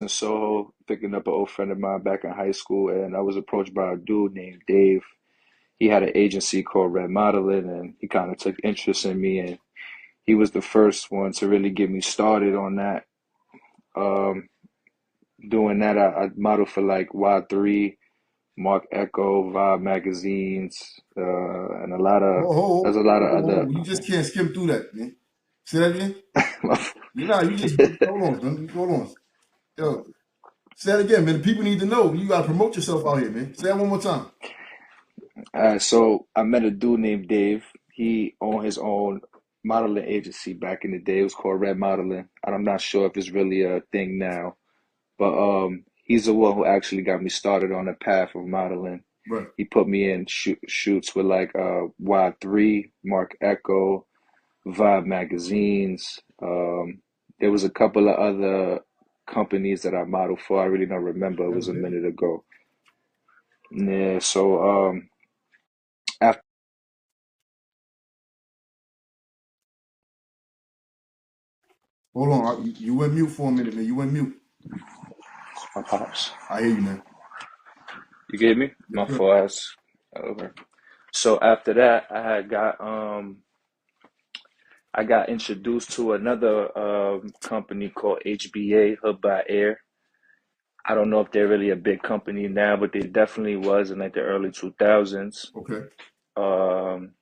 in Soho picking up an old friend of mine back in high school, and I was approached by a dude named Dave. He had an agency called Red Modeling, and he kind of took interest in me, and he was the first one to really get me started on that. Um, Doing that, I modeled for like Y3, Mark Echo, Vibe magazines, and there's a lot of other. You just can't skim through that, man. Say that again. You know, you just hold on, man. Hold on. Yo, say that again, man. The people need to know. You gotta promote yourself out here, man. Say that one more time. So I met a dude named Dave. He owned his own modeling agency back in the day. It was called Red Modeling. And I'm not sure if it's really a thing now, but he's the one who actually got me started on the path of modeling. Right. He put me in shoots with like Y3, Mark Echo, Vibe magazines. There was a couple of other companies that I modeled for. I really don't remember. It That's was a big. minute ago. Yeah, so after Hold on. You went mute for a minute, man. You went mute. my pops. I hear you, man. You get me? Yes, My sir. full ass. Okay. So after that, I got introduced to another company called HBA, Hub by Air. I don't know if they're really a big company now, but they definitely was in like the early 2000s. Okay. Um,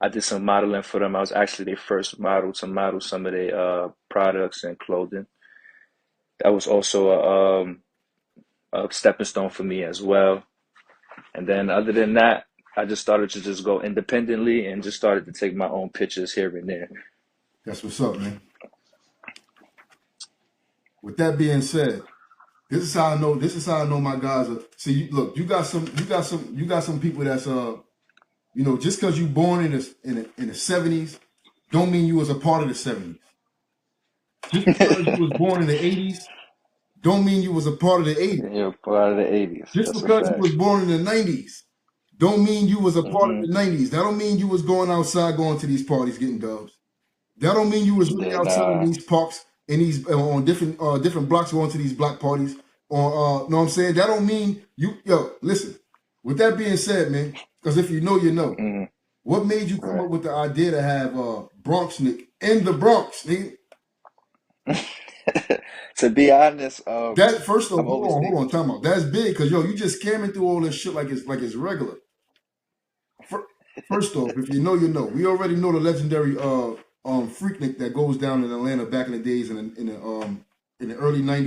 I did some modeling for them. I was actually their first model to model some of their products and clothing. That was also a stepping stone for me as well. And then other than that, I just started to just go independently and just started to take my own pictures here and there. That's what's up, man. With that being said, this is how I know. This is how I know my guys are. See, look, you got some people that's just because you born in the '70s, don't mean you was a part of the '70s. Just because you was born in the '80s, don't mean you was a part of the '80s. You're part of the 80s. Just That's a because you fact. was born in the '90s, don't mean you was a part of Hmm. the '90s. That don't mean you was going outside, going to these parties, getting dubs. That don't mean you was really Then outside in these parks and these on different blocks going to these block parties. Or know what I'm saying? That don't mean you. Yo, listen. With that being said, man, because if you know, you know. mhm, What made you come right. up with the idea to have Bronx Nick in the Bronx, nigga? To be honest, That first off, I've always think. hold on, time out. That's big because yo, you just scamming through all this shit like it's regular. Fir- First off, if you know, you know. We already know the legendary Freaknik that goes down in Atlanta back in the days in the early '90s.